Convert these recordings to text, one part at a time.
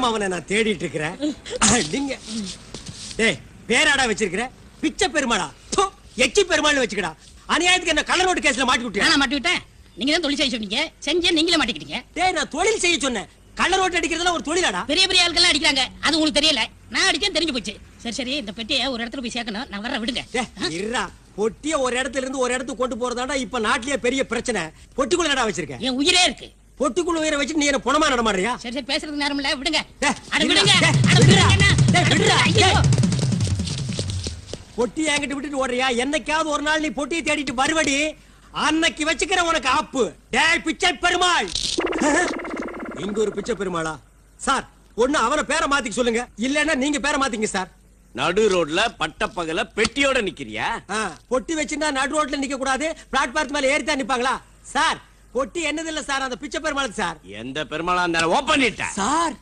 தான் அவனை நான் தேடிட்டு இருக்கிறேன். நீங்க டேய் பேராடா வச்சிருக்கிற பிச்சை பெருமாளா எச்சி பெருமாள்னு வச்சுக்கடா. அநியாயத்துக்கு என்ன கள்ள நோட்டு கேஸ்ல மாட்டி விட்டியா? நான் மாட்டி விட்டேன். நீங்க தான் தொழில் செய்ய சொன்னீங்க, செஞ்சே நீங்களே மாட்டிக்கிட்டீங்க. டேய் நான் தொழில் செய்ய சொன்னேன், கள்ள நோட்டு அடிக்கிறதுல ஒரு தொழிலாடா? பெரிய பெரிய ஆட்கள் அடிக்கிறாங்க, அது உங்களுக்கு தெரியல. நான் அடிச்சேன் தெரிஞ்சு போச்சு. சரி சரி, இந்த பெட்டியை ஒரு இடத்துல போய் சேர்க்கணும், நான் வர விடுங்க. இருடா, பொட்டிய ஒரு இடத்துல இருந்து ஒரு இடத்துக்கு கொண்டு போறதாடா இப்ப நாட்டிலேயே பெரிய பிரச்சனை. பொட்டிக்குள்ள என்னடா வச்சிருக்கேன்? என் உயிரே இருக்கு. பொட்டிக்குள்ள உயிரை வச்சு நீ என்ன பணமா நடமாடுறியா? சரி சரி, பேசுறதுக்கு நேரம் இல்ல, விடுங்க. அட விடுங்க. பொட்டி என்கிட்ட விட்டுட்டு ஓடுறியா? என்னைக்காவது ஒரு நாள் நீ பொட்டியை தேடிட்டு வருவடி, அன்னைக்கு வச்சுக்கிற உனக்கு ஆப்பு. டேய் பிச்சை பெருமாள். இங்க ஒரு பிச்சை பெருமாளா? சார் ஒண்ணு அவன பேரை மாத்திக்க சொல்லுங்க, இல்லன்னா நீங்க பேரை மாத்திங்க சார். நடு ரோட்ல பட்டப்பகல பெட்டியோட நிக்கிறியா? பொட்டி வச்சிருந்தா நடு ரோட்ல நிக்க கூடாது, பிளாட்பார்க் மேல ஏறித்தான் நிப்பாங்களா? சார் பொட்டி என்னது இல்ல சார், அந்த பிச்சை பெருமாளுக்கு சார். எந்த பெருமாளா இருந்தாலும் ஓபன் பண்ணிட்டேன் சார்.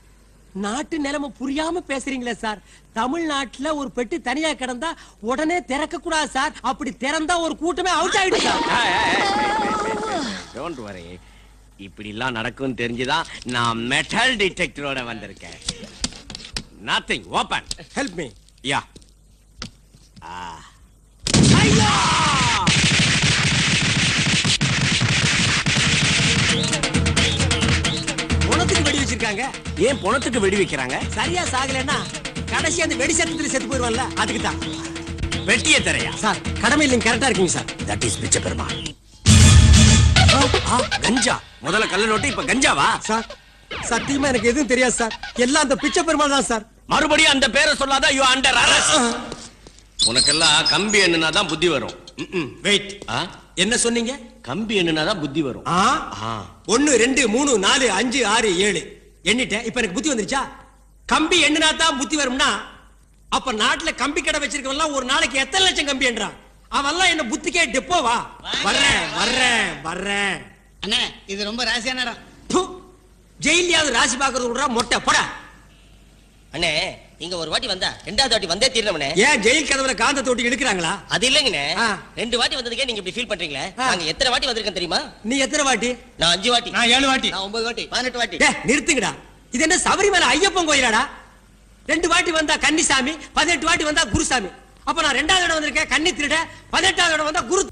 நாட்டு நிலைமை புரியாம பேசுறீங்களே சார். தமிழ்நாட்டுல ஒரு பெட்டி தனியா கிடந்தா உடனே திறக்க கூடாது சார். அப்படி திறந்தா ஒரு கூட்டமே அவுட் ஆயிடுச்சு சார். டோன்ட் வரி, இப்படி எல்லாம் நடக்கும் தெரிஞ்சுதான் நான் மெட்டல் டிடெக்டரோட வந்திருக்கேன். Nothing, open. Help me. Ya. ஐயா! பொணத்துக்கு வெடி வச்சிருக்காங்க. ஏன் பொணத்துக்கு வெடி வைக்கிறாங்க? சரியா சாகலன்னா கடைசி அந்த வெடி சத்தத்துல செத்து போயிருவான்ல, அதுக்கு தான். வெட்டிய தரையா? சார் கடமை இல்லைங்க, கரெக்டா இருக்கீங்க சார். தட் இஸ் பிச்சை பெருமாள். கஞ்சா. முதல்ல கள்ள நோட்டு, இப்ப கஞ்சாவா? சார் சத்தியமா எனக்கு எதுவும் தெரியாது சார், எல்லாம் அந்த பிச்சை பெருமாள் தான் சார். மறுபடியும் அந்த பேரை சொல்லாத, யூ அண்டர் அரெஸ்ட். உனக்கெல்லாம் கம்பி எண்ணுனாதான் புத்தி வரும். வெயிட், என்ன சொன்னீங்க? கம்பி எண்ணுனாதான் புத்தி வரும். 1 2 3 4 5 6 7 எண்ணிட்டேன். இப்ப எனக்கு புத்தி வந்துருச்சா? கம்பி எண்ணுனா தான் புத்தி வரும்னா அப்ப நாட்டுல கம்பி கடை வச்சிருக்கவெல்லாம் ஒரு நாளைக்கு எத்தனை லட்சம் கம்பி என்றான்? அவெல்லாம் என்ன புத்திக்கே டெப்போவா? வர்றேன் வர்றேன் வர்றேன். அண்ணே இது ரொம்ப ராசியான இடம். ஜெயிலியாவது ராசி பாக்குறது விடுறா மொட்டை போடா. அண்ணே இங்க ஒரு வாட்டி வந்தா ரெண்டாவது வாட்டி வந்தே தீரணும்னே. ஏன் ஜெயில் கதவுல காந்த தொட்டி எடுக்கிறாங்களா? அது இல்லங்கண்ணே, 2 வாட்டி வந்ததுக்கே நீங்க இப்படி ஃபீல் பண்றீங்களே. நாங்க எத்தனை வாட்டி வந்திருக்கேன் தெரியுமா? நீ எத்தனை வாட்டி? நான் 5 வாட்டி. நான் 7 வாட்டி. நான் 9 வாட்டி. 18 வாட்டி. நிறுத்துங்கடா, இது என்ன சபரிமலை ஐயப்பன் கோயிலாடா? 2 வாட்டி வந்தா கன்னிசாமி, 18 வாட்டி வந்தா குருசாமி. அப்ப நான் 2வது இடம் வந்திருக்கேன் கன்னி திருட, 18வது இடம் வந்தா குரு.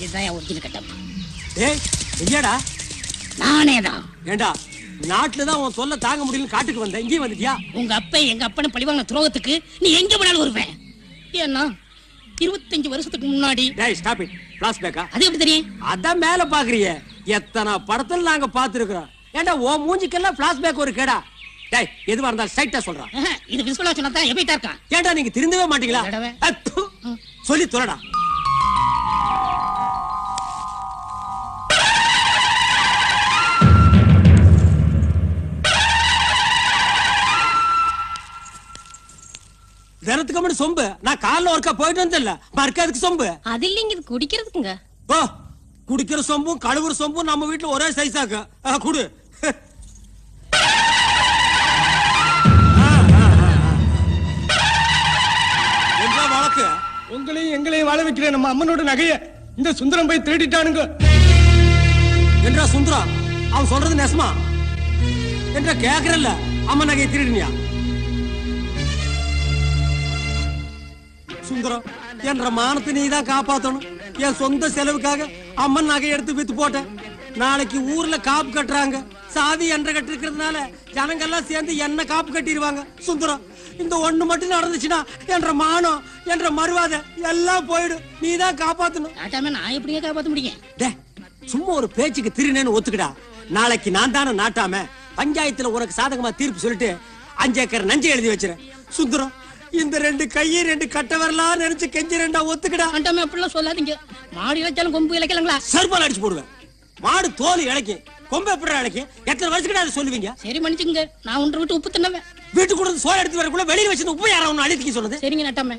இதுதான் என் ஒரிஜினல் கட்டம். ஏய் ஐயாடா, நானே தான். ஏண்டா நாட்டுல தான் உன் சொல்ல தாங்க முடியல, காட்டுக்கு வந்த இங்கே வந்துட்டியா? உங்க அப்பா எங்க அப்பனை பழிவாங்க துரோகத்துக்கு நீ எங்க போனாலும் வருவேன். ஏன்னா 25 வருஷத்துக்கு முன்னாடி. டேய் ஸ்டாப் இட். ஃபிளாஷ்பேக்கா? அது எப்படி தெரியும்? அதான் மேல பாக்குறீங்க, எத்தனை படத்துல நாங்க பாத்துருக்கோம். ஏண்டா ஓ மூஞ்சிக்கெல்லாம் ஃபிளாஷ்பேக் ஒரு கேடா? டேய் எதுவா இருந்தாலும் ஸ்ட்ரைட்டா சொல்றான். இது விசுவலா சொன்னா தான் எபிட்டா இருக்கான். ஏண்டா நீங்க திருந்தவே மாட்டீங்களா? சொல்லி தொலைடா. தினத்துக்கு மட்டும் சொம்பு, நான் காலைல ஒருக்கா போயிட்டு வந்தேன்ல, மறுக்காதுக்கு சொம்பு. அது இல்லைங்க, இது குடிக்கிறதுக்குங்க. ஓ குடிக்கிற சொம்பும் கழுவுற சொம்பும் நம்ம வீட்டுல ஒரே சைஸாக்கு. குடு. என்ன வழக்கு? உங்களையும் எங்களையும் வாழ வைக்கிறேன் நம்ம அம்மனோட நகைய இந்த சுந்தரம் போய் திருடிட்டானுங்க. என்றா சுந்தரம் அவன் சொல்றது நெசமா? என்ற கேக்குறல்ல அம்மன் நகையை திருடினியா? சுந்தரம் என்ற மானத்தை நீ தான் காப்பாத்தணும். என் சொந்த செலவுக்காக அம்மன் நகை எடுத்து வித்து போட்டேன். நாளைக்கு ஊர்ல காப்பு கட்டுறாங்க, சாதி என்ற கட்டு இருக்கிறதுனால ஜனங்கள்லாம் சேர்ந்து என்ன காப்பு கட்டிடுவாங்க. சுந்தரம் இந்த ஒண்ணு மட்டும் நடந்துச்சுன்னா என்ற மானம் என்ற மறுவாத எல்லாம் போயிடும். நீ தான் காப்பாத்தணும். நான் எப்படியே காப்பாத்த முடியும்? சும்மா ஒரு பேச்சுக்கு திருநேன்னு ஒத்துக்கிடா. நாளைக்கு நான் தானே நாட்டாம பஞ்சாயத்துல உனக்கு சாதகமா தீர்ப்பு சொல்லிட்டு 5 ஏக்கர் நஞ்சை எழுதி வச்சிருக்கேன். சுந்தரம் இந்த 2 கையை 2 கட்ட வரலாம் நினைச்சு கெஞ்சிரண்டா ஒத்துக்கிடா. ஆண்டாமே அப்படிலாம் சொல்லாதீங்க. மாடு இழைச்சாலும் கொம்பு இழைக்கலாங்களா? செருப்பால் அடிச்சு போடுவேன். மாடு தோல் இழைக்கும், கொம்பு எப்படி இழைக்கும்? எத்தனை வருஷத்துக்கு அதை சொல்லுவீங்க? சரி மன்னிச்சுங்க, நான் ஒன்று விட்டு உப்பு தின்னவேன். வீட்டுக்கு கூட சோறு எடுத்து வரக்குள்ள வெளியில வச்சு உப்பு யாரா ஒண்ணு அழித்துக்க சொன்னது? சரிங்க நட்டாமே,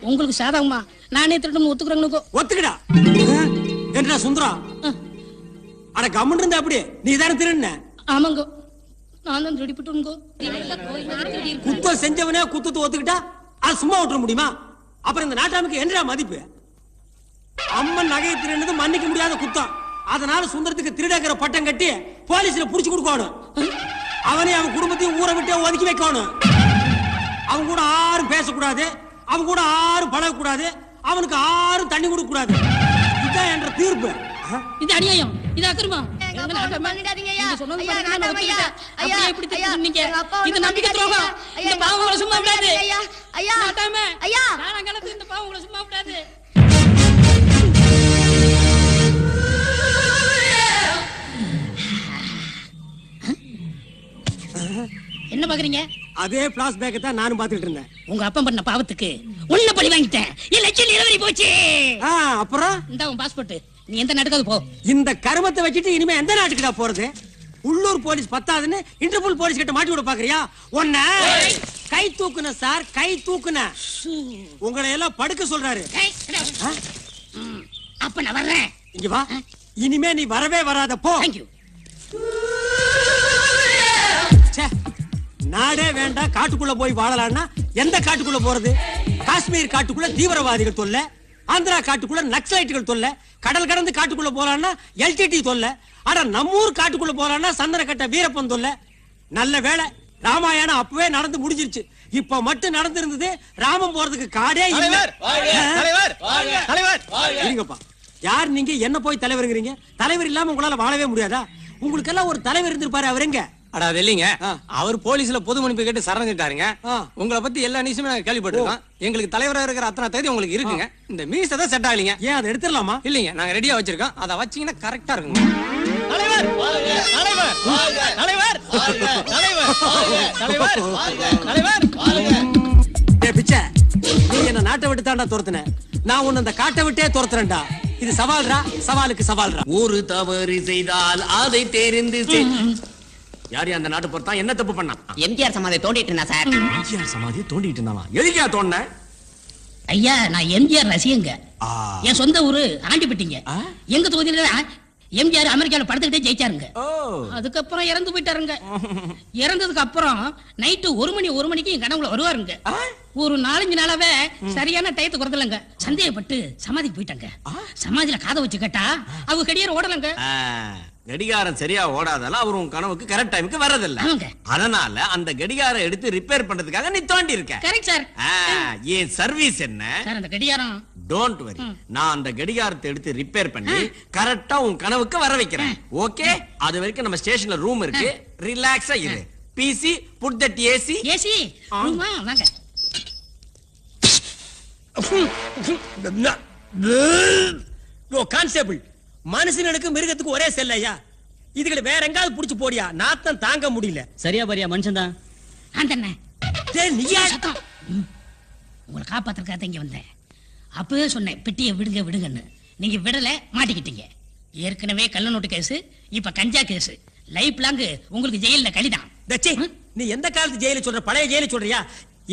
உங்களுக்கு சாதகமா நானே திருட்டு ஒத்துக்குறேங்க. ஒத்துக்கிடா. என்ன சுந்தரம் அட கம்மன் இருந்தா அப்படி நீ தானே திருடுன? ஆமாங்க, நான் தான் திருடிப்பட்டுங்க. குத்தம் செஞ்சவனே குத்தத்தை ஒத்துக்கிட்டா அது சும்மா விட்டுற முடியுமா? அப்புறம் இந்த நாட்டாமுக்கு என்னடா மதிப்பு? அம்மன் நகையை திருடினது மன்னிக்க முடியாத குத்தம். அதனால சுந்தரத்துக்கு திருடங்கிற பட்டம் கட்டி போலீஸ்ல புடிச்சு கொடுக்கணும். அவனே அவன் குடும்பத்தையும் ஊரை விட்டு ஒதுக்கி வைக்கணும். அவன் கூட யாரும் பேசக்கூடாது, அவன் கூட யாரும் பழகக்கூடாது, அவனுக்கு யாரும் தண்ணி கொடுக்க கூடாது. இதுதான் என்ற தீர்ப்பு. இது அநியாயம், இது அக்கிரமம். சும்மா விடாது. இந்த பாவங்களை சும்மா விடாது. என்ன பாக்குறீங்க? அதே பிளாஷ்பேக் தான் நானும் பாத்துட்டு இருந்தேன். உங்க அப்பா பண்ண பாவத்துக்கு உன்ன பழி வாங்கிட்டேன். என் லட்சம் நிலவரி போச்சு. அப்புறம் இந்த உன் பாஸ்போர்ட். நீ எந்த நாட்டுக்கு போ. இந்த கருமத்தை வச்சுட்டு இனிமே எந்த நாட்டுக்குடா போறது? உள்ளூர் போலீஸ் பத்தாதுன்னு இன்டர்போல் போலீஸ் கிட்ட மாட்டி விட பாக்குறியா? ஒன்ன கை தூக்குன சார், கை தூக்குன. உங்களை எல்லாம் படுக்க சொல்றாரு. அப்ப நான் வர்றேன். இங்க வா. இனிமே நீ வரவே வராத, போ. தேங்க்யூ. நாடே வேண்டாம், காட்டுக்குள்ள போய் வாழலாம்னா எந்த காட்டுக்குள்ள போறது? காஷ்மீர் காட்டுக்குள்ள தீவிரவாதிகள் தொல்ல, ஆந்திரா காட்டுக்குள்ள நக்சலைட்டுகள் தொல்ல, கடல் கடந்து காட்டுக்குள்ள போலான்னா எல்டிடி தொல்ல, ஆனா நம்மூர் காட்டுக்குள்ள போலான்னா சந்தன கட்ட வீரப்பன் தொல்ல. நல்ல வேளை ராமாயணம் அப்பவே நடந்து முடிஞ்சிருச்சு. இப்ப மட்டும் நடந்திருந்தது ராமன் போறதுக்கு காடே இல்ல. இருங்கப்பா, யார் நீங்க? என்ன போய் தலைவருங்கிறீங்க? தலைவர் இல்லாம உங்களால வாழவே முடியாதா? உங்களுக்கு எல்லாம் ஒரு தலைவர் இருந்திருப்பாரு, அவர் எங்க? அடா இல்லைங்க, அவர் போலீஸ்ல பொது மன்னிப்பு கேட்டு சரணடைஞ்சிட்டாருங்க. உங்களை பத்தி எல்லா நியூஸுமே நாங்க கேள்விப்பட்டிருக்கோம். எங்களுக்கு தலைவரா இருக்கிற அத்தனை தகுதி உங்களுக்கு இருக்குங்க. இந்த மீஸ் தான் செட் ஆகலீங்க. ஏன் அதை எடுத்துடலாமா? இல்லைங்க, நாங்க ரெடியா வச்சிருக்கோம். அதை வச்சீங்கன்னா கரெக்டா இருக்குங்க. தலைவர் தலைவர் தலைவர் தலைவர் தலைவர் தலைவர் பிச்சை, நீ என்ன நாட்டை விட்டு தாண்டா துரத்துன, நான் உன்னை அந்த காட்டை விட்டே துரத்துறேன்டா. இது சவால்ரா, சவாலுக்கு சவால்ரா. ஒரு தவறு செய்தால் அதை தெரிந்து யார் அந்த நாட்டு பொறுத்தான் என்ன தப்பு பண்ணா? எம்ஜிஆர் சமாதியை தோண்டிட்டு இருந்தா சார். எம்ஜிஆர் சமாதியை தோண்டிட்டு இருந்தானா? எதுக்கா தோண்ட? ஐயா, நான் எம்ஜிஆர் ரசிகங்க. என் சொந்த ஊரு ஆண்டிப்பட்டிங்க. எங்க தொகுதியில எம்ஜிஆர் அமெரிக்கால படுத்துக்கிட்டே ஜெயிச்சாருங்க. அதுக்கப்புறம் இறந்து போயிட்டாருங்க. இறந்ததுக்கு அப்புறம் நைட்டு 1 மணிக்கு என் கனவுல வருவாருங்க. ஒரு 4-5 நாளாவே சரியான டயத்துக்கு வரதில்லைங்க. சந்தேகப்பட்டு சமாதிக்கு போயிட்டாங்க. சமாதியில காதை வச்சு கேட்டா அவங்க கடியார ஓடலங்க. கடிகாரம் சரியா ஓடாதால அவர் உன் கனவுக்கு கரெக்ட் டைமுக்கு வரதில்ல. அதனால அந்த கடிகாரம் எடுத்து ரிப்பேர் பண்றதுக்காக நீ தோண்டி இருக்க. Correct sir. ஏன் சர்வீஸ் என்ன சார்? அந்த கடிகாரம் டோன்ட் வரி, நான் அந்த கடிகாரத்தை எடுத்து ரிப்பேர் பண்ணி கரெக்டா உன் கனவுக்கு வர வைக்கிறேன். ஓகே? அது வரைக்கும் நம்ம ஸ்டேஷன்ல ரூம் இருக்கு, ரிலாக்ஸா இரு. PC put that AC. AC ரூமா வாங்க. கான்ஸ்டபிள், மனுஷனுக்கு மிருகத்துக்கு ஒரே செல்லையா? இதுக்கு வேற எங்காவது புடிச்சு போடியா? நாத்தம் தாங்க முடியல. சரியா பாரியா மனுஷன் தான். உங்களை காப்பாத்துறதுக்காக இங்க வந்தேன். அப்பவே சொன்னேன் பெட்டியை விடுங்க விடுங்கன்னு. நீங்க விடல, மாட்டிக்கிட்டீங்க. ஏற்கனவே கள்ள நோட்டு கேஸ், இப்ப கஞ்சா கேஸ். லைஃப் லாங் உங்களுக்கு ஜெயில கழிதான். நீ எந்த காலத்து ஜெயில சொல்ற? பழைய ஜெயில சொல்றியா?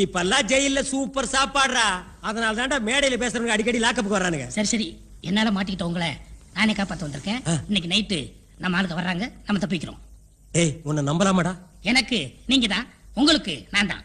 இப்பெல்லாம் ஜெயில சூப்பர் சாப்பாடுறா. அதனால தான்டா மேடையில பேசுறவங்க அடிக்கடி லாக்கப்புக்கு வர்றானுங்க. சரி சரி, என்னால மாட்டிக்கிட்ட உங்களை நானே காப்பாத்த வந்திருக்கேன். இன்னைக்கு நைட்டு நம்ம ஆளுக்கு வர்றாங்க, நம்ம தப்பிக்கிறோம். ஏய், உன்னை நம்பலாமாடா? எனக்கு நீங்க தான், உங்களுக்கு நான் தான்.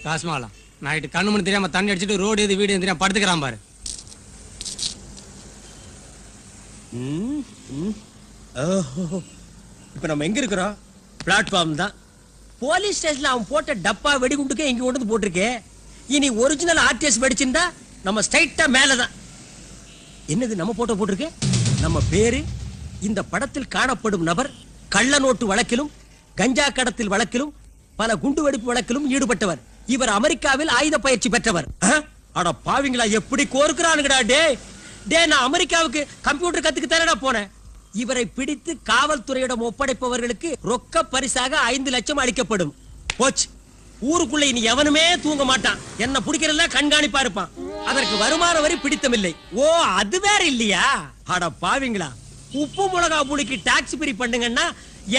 காசுமாலாம் நைட்டு கண்ணு மணி தெரியாம தண்ணி அடிச்சுட்டு ரோடு எது வீடு தெரியாம படுத்துக்கிறான் பாரு. இப்ப நம்ம எங்க இருக்கிறோம்? பிளாட்ஃபார்ம் தான். போலீஸ் ஸ்டேஷன்ல அவன் போட்ட டப்பா வெடிகுண்டுக்கே இங்க கொண்டு போட்டிருக்கே. இனி ஒரிஜினல் ஆர்டிஎஸ் வெடிச்சிருந்தா நம்ம ஸ்ட்ரைட்டா மேலதான். என்னது நம்ம போட்டோ போட்டிருக்கு? நம்ம பேரு, இந்த படத்தில் காணப்படும் நபர் கள்ள நோட்டு வழக்கிலும் கஞ்சா கடத்தல் வழக்கிலும் பல குண்டு வெடிப்பு வழக்கிலும் ஈடுபட்டவர். இவர் அமெரிக்காவில் ஆயுத பயிற்சி பெற்றவர். அட பாவிங்களா, எப்படி கோர்க்கிறானுங்கடா. டே டே, நான் அமெரிக்காவுக்கு கம்ப்யூட்டர் கத்துக்கு தானடா போனேன். இவரை பிடித்து காவல்துறையிடம் ஒப்படைப்பவர்களுக்கு ரொக்க பரிசாக 5 லட்சம் அளிக்கப்படும். போச்சு. ஊருக்குள்ள இனி எவனுமே தூங்க மாட்டான். என்ன பிடிக்கிறதுல கண்காணிப்பா இருப்பான். அதற்கு வருமான வரி பிடித்தமில்லை. ஓ, அது வேற இல்லையா? அட பாவிங்களா, உப்பு மிளகா புளிக்கு டாக்ஸ் ஃப்ரீ பண்ணுங்கன்னா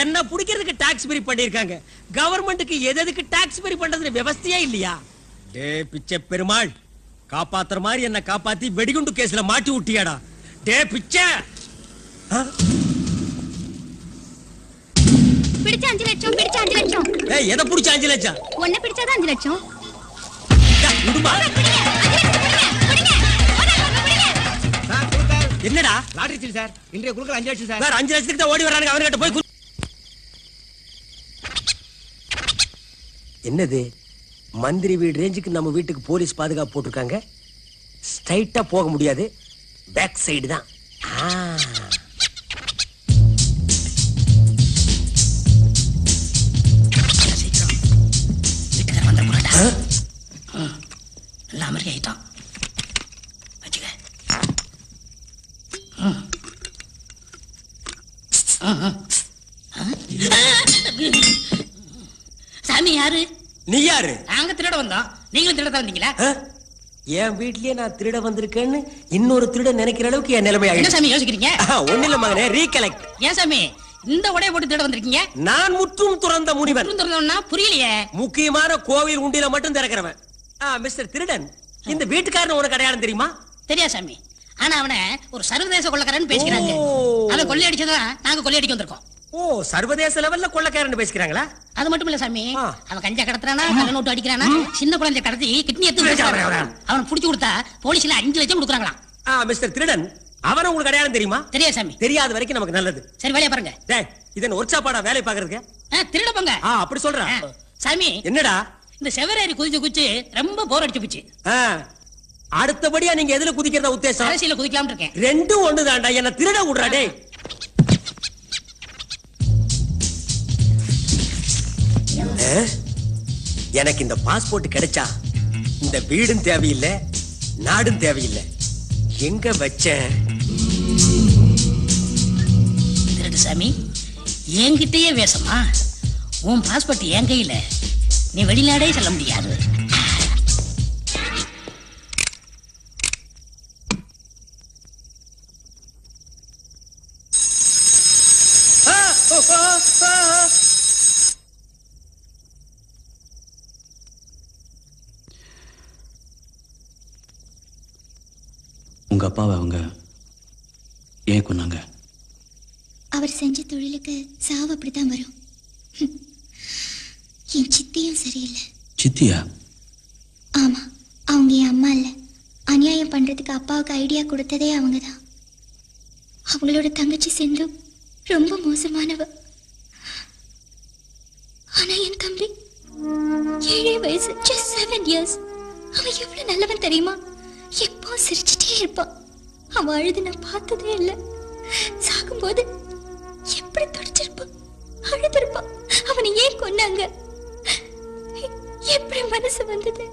என்ன பிடிக்கிறதுக்கு டாக்ஸ் ஃப்ரீ பண்ணிருக்காங்க. கவர்மெண்ட்டுக்கு எதுக்கு டாக்ஸ் ஃப்ரீ பண்றதுன்னு விவசாயே இல்லையா? டே பிச்சை பெருமாள், காப்பாத்துற மாதிரி என்ன காப்பாத்தி வெடிகுண்டு கேஸ்ல மாட்டி விட்டியாடா. டே பிச்சை, பிடிச்ச 5 லட்சம், பிடிச்ச 5 லட்சம். ஏய், எதை பிடிச்ச 5 லட்சம்? ஒன்ன பிடிச்சாதான் 5 லட்சம். விடுமா? என்னடா லாட்டரி சீல் சார், இன்றைய குழுக்கள் 5 லட்சம் சார். வேற 5 லட்சத்துக்கு தான் ஓடி வரானுங்க. அவர்கிட்ட போய் என்னது? மந்திரி வீடு ரேஞ்சுக்கு நம்ம வீட்டுக்கு போலீஸ் பாதுகாப்பு போட்டிருக்காங்க. ஸ்ட்ரைட்டா போக முடியாது, பேக் சைடு தான். வீட்டுக்கார வந்த போறாடா. எல்லாம் அமெரிக்கா ஆயிட்டான். வச்சுக்க. சாமி யாரு? நீ யாரு? நாங்க திருட வந்தோம். நீங்களும் திருட தான் வந்தீங்களா? என் வீட்லயே நான் திருட வந்திருக்கேன்னு இன்னொரு திருட நினைக்கிற அளவுக்கு என் நிலைமை என்ன ஆயிடுச்சு. சாமி யோசிக்கிறீங்க? ஒண்ணு இல்ல மகனே, ரீகலெக்ட். ஏன் சாமி இந்த உடைய போட்டு திருட வந்திருக்கீங்க? நான் முற்றும் துறந்த முனிவன். திறந்தோம்னா புரியலையே. முக்கியமான கோவில் உண்டியில மட்டும் திறக்கிறவன். மிஸ்டர் திருடன், இந்த வீட்டுக்காரன் உனக்கு அடையாளம் தெரியுமா? தெரியா சாமி. ஆனா அவனை ஒரு சர்வதேச கொள்ளக்காரன் பேசிக்கிறாங்க. அவன் கொள்ளையடிச்சதான் நாங்க கொள்ளையடிக்க வந்திருக்கோம். ஓ, சர்வதேச லெவல்ல கொள்ளக்காரன் பேசிக்கிறாங்களா? அது மட்டும் இல்ல சாமி, ஆ. அவன் கஞ்சா கடத்துறானா, கள்ள நோட்டு அடிக்கிறானா, சின்ன குழந்தை கடத்தி கிட்னி எடுத்து அவன் புடிச்சு கொடுத்தா போலீஸ்ல 5 லட்சம் கொடுக்குறாங்களாம். மிஸ்டர் திருடன், அவன உங்களுக்கு அடையாளம் தெரியுமா? தெரியா சாமி. தெரியாத வரைக்கும் நமக்கு நல்லது. சரி வேலையை பாருங்க. டேய், இதன் ஒர்க்ஷாப்பாடா வேலை பாக்குறதுக்கு? திருட போங்க. அப்படி சொல்றேன். சாமி, என்னடா இந்த செவரேறி குதிச்சு ரொம்ப போர் அடிச்சு போச்சு. அடுத்தபடியா நீங்க எதுல குதிக்கிறதா உத்தேசம்? அரசியல குதிக்கலாம்னு இருக்கேன். ரெண்டும் ஒண்ணுதான்டா. என்ன திருட விடுறா டேய். எனக்கு இந்த பாஸ்போர்ட் கிடைச்சா இந்த வீடும் தேவையில்லை, நாடும் தேவையில்லை. எங்க வச்சேன்? திருடு சாமி, என்கிட்டயே வேசமா? உன் பாஸ்போர்ட் என் கையில, நீ வெளிநாடே செல்ல முடியாது. உங்க அப்பாவை அவங்க ஏன் கொன்னாங்க? அவர் செஞ்ச தொழிலுக்கு சாவு அப்படித்தான் வரும். என் சித்தியும் சரியில்லை. சித்தியா? ஆமா, அவங்க என் அம்மா இல்ல. அநியாயம் பண்றதுக்கு அப்பாவுக்கு ஐடியா கொடுத்ததே அவங்கதான். அவங்களோட தங்கச்சி சிந்து ரொம்ப மோசமானவ. ஆனா என் தம்பி 7 வயசு, just 7 years. அவன் எவ்வளவு நல்லவன் தெரியுமா? எப்போ சிரிச்சுட்டே இருப்பான். அவன் அழுது நான் பார்த்ததே இல்லை. சாகும்போது எப்படி துடிச்சிருப்பான், அழுதிருப்பான். அவனை ஏன் கொன்னாங்க? எப்படி மனசு வந்தது?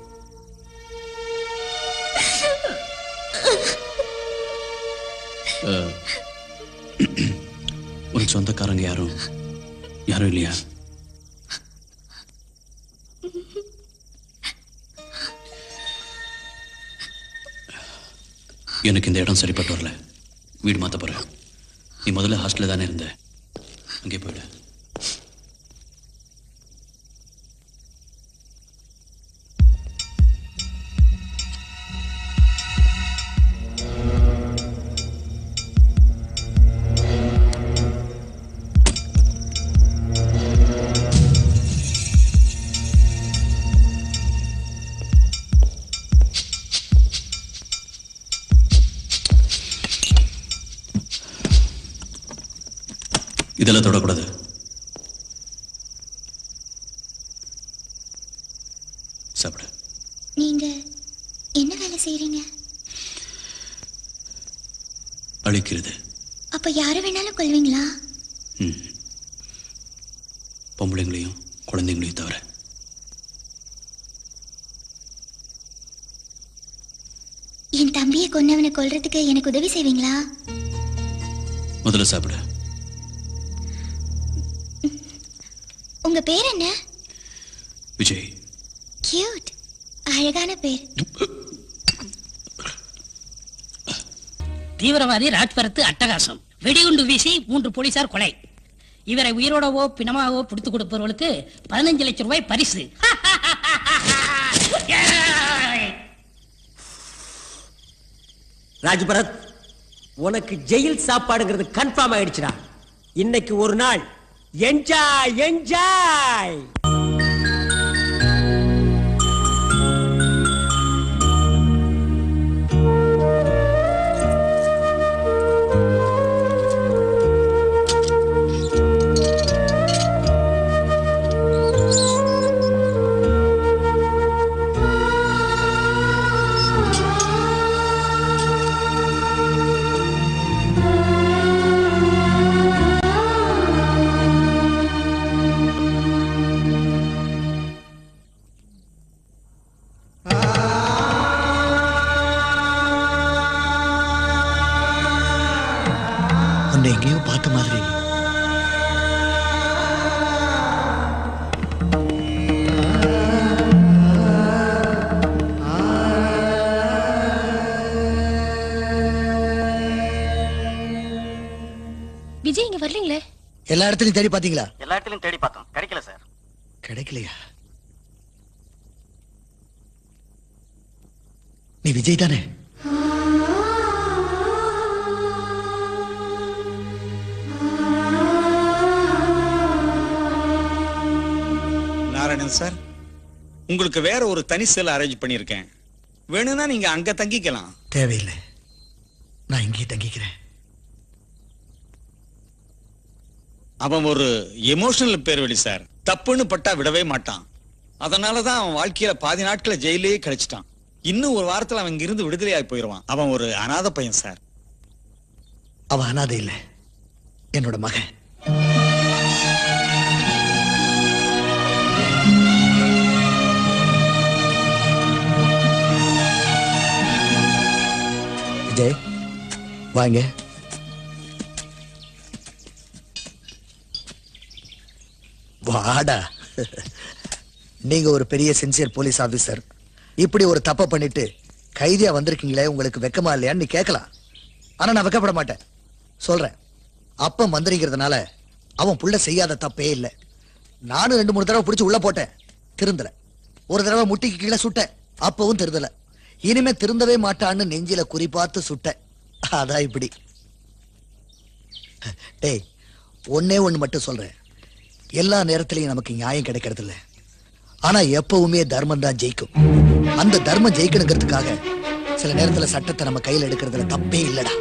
உனக்கு சொந்தக்காரங்க யாரும் இல்லையா? எனக்கு இந்த இடம் சரிப்பட்டு வரல. வீடு மாத்த போறேன். நீ முதல்ல ஹாஸ்டல்ல தானே இருந்த, அங்கே போயிடு. இதெல்லாம் தொடக்கூடாது. சாப்பிடு. நீங்க என்ன வேலை செய்றீங்க? அழிக்கிறது. அப்ப யாரை வேணாலும் கொல்வீங்களா? பொம்பளைங்களையும் குழந்தைங்களையும் தவிர. என் தம்பியை கொன்னவனை கொல்றதுக்கு எனக்கு உதவி செய்வீங்களா? முதல்ல சாப்பிடு. உங்க பேர் என்ன? விஜய். கியூட், அழகான பேர். தீவிரவாதி ராஜ்பரத்து அட்டகாசம். வெடிகுண்டு வீசி 3 போலீசார் கொலை. இவரை உயிரோடவோ பிணமாகவோ பிடித்து கொடுப்பவர்களுக்கு 15 லட்சம் ரூபாய் பரிசு. ராஜ்பரத், உனக்கு ஜெயில் சாப்பாடுங்கிறது கன்ஃபார்ம் ஆயிடுச்சுடா. இன்னைக்கு ஒரு நாள் என்ஜாய் என்ஜாய். எங்கேயோ பார்த்த மாதிரி. விஜய் இங்க வரலீங்களே? எல்லா இடத்துலயும் தேடி பாத்தீங்களா? எல்லா இடத்துலயும் தேடி பார்த்தோம், கிடைக்கல சார். கிடைக்கலையா? நீ விஜய் தானே? நாராயணன் சார், உங்களுக்கு வேற ஒரு தனி செல் அரேஞ்ச் பண்ணிருக்கேன். வேணும்னா நீங்க அங்க தங்கிக்கலாம். தேவையில்லை, நான் இங்கேயே தங்கிக்கிறேன். அவன் ஒரு எமோஷனல் பேர்வழி சார். தப்புன்னு பட்டா விடவே மாட்டான். அதனாலதான் அவன் வாழ்க்கையில பாதி நாட்களை ஜெயிலே கழிச்சிட்டான். இன்னும் ஒரு வாரத்துல அவன் இங்கிருந்து விடுதலையாய் போயிடுவான். அவன் ஒரு அநாத பையன் சார். அவன் அநாதை இல்லை, என்னோட மகன். விஜய் வாங்க. வாடா. நீங்க ஒரு பெரிய சின்சியர் போலீஸ் ஆபீசர், இப்படி ஒரு தப்ப பண்ணிட்டு கைதியா வந்திருக்கீங்களே, உங்களுக்கு வெக்கமா இல்லையான்னு நீ கேட்கலாம். ஆனா நான் வெக்கப்பட மாட்டேன். சொல்றேன், அப்ப மந்திரிங்கிறதுனால அவன் புள்ள செய்யாத தப்பே இல்லை. நானும் 2-3 தடவை பிடிச்சு உள்ள போட்டேன், திருந்தல. ஒரு தடவை முட்டிக்கு கீழே சுட்டேன், அப்பவும் திருந்தல. இனிமே திருந்தவே மாட்டான்னு நெஞ்சில குறிப்பாத்து சுட்டேன். அதான் இப்படி. டேய், ஒன்னே ஒண்ணு மட்டும் சொல்றேன், எல்லா நேரத்திலையும் நமக்கு நியாயம் கிடைக்கிறது இல்ல. ஆனா எப்பவுமே தர்மம் தான் ஜெயிக்கும். அந்த தர்மம் ஜெயிக்கணுங்கிறதுக்காக சில நேரத்துல சட்டத்தை நம்ம கையில எடுக்கிறதுல தப்பே இல்லடா.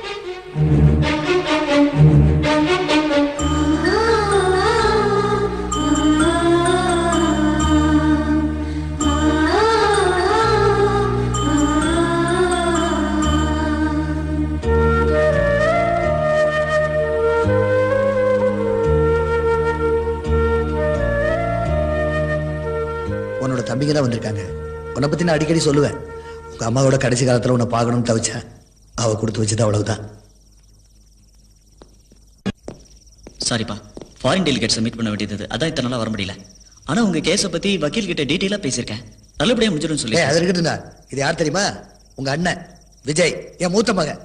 உன்னோட தம்பிங்க தான் வந்திருக்காங்க. உன்னை பத்தி நான் அடிக்கடி சொல்லுவேன். உங்க அம்மாவோட கடைசி காலத்துல உன்னை பார்க்கணும்னு தவிச்சேன். அவ கொடுத்து வச்சது அவ்வளவுதான். சாரிப்பா, ஃபாரின் டெலிகேட்ஸ் மீட் பண்ண வேண்டியது, அதான் இத்தனை நாளா வர முடியல. ஆனா உங்க கேஸை பத்தி வக்கீல் கிட்ட டீடைலா பேசியிருக்கேன். நல்லபடியா முடிஞ்சிடும் சொல்லி. அது இருக்கட்டும்டா. இது யார் தெரியுமா? உங்க அண்ணன் விஜய், என் மூத்த மகன்.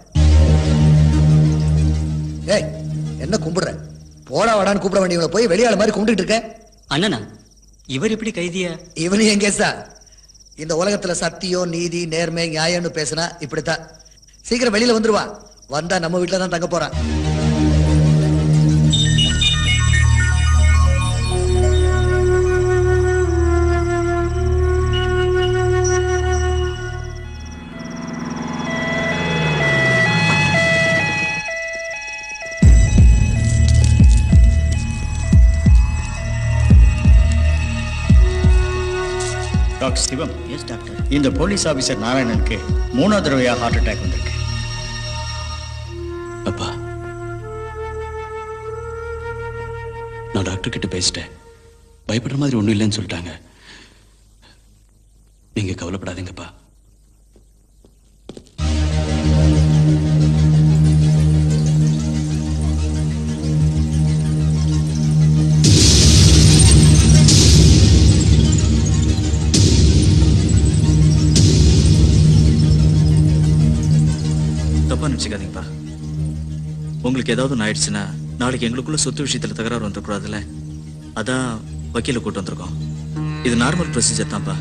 ஏய், என்ன கும்பிடுற? போடா வாடான்னு கூப்பிட வேண்டியவங்களை போய் வெளியாள மாதிரி கும்பிட்டு இருக்க. அண்ணனா, இவர் எப்படி கைதியா? இவனு என் கேஸா? இந்த உலகத்துல சத்தியம், நீதி, நேர்மை, நியாயம்னு பேசினா இப்படித்தான். சீக்கிரம் வெளியில வந்துருவான். வந்தா நம்ம வீட்டுல தான் தங்க போறான். டாக்டர் சிவம். Yes doctor. இந்த போலீஸ் ஆபீசர் நாராயணனுக்கு 3வது தடவையா ஹார்ட் அட்டாக் வந்திருக்கு. அப்பா, நான் டாக்டர் கிட்ட பேசிட்டேன். பயப்படுற மாதிரி ஒண்ணும் இல்லைன்னு சொல்லிட்டாங்க. நீங்க கவலைப்படாதீங்கப்பா. கோச்சிக்காதீங்கப்பா. உங்களுக்கு ஏதாவது ஒன்று ஆயிடுச்சுன்னா நாளைக்கு எங்களுக்குள்ள சொத்து விஷயத்துல தகராறு வந்துடக்கூடாதுல்ல, அதான் வக்கீல கூட்டு வந்திருக்கோம். இது நார்மல் ப்ரொசீஜர் தான்ப்பா.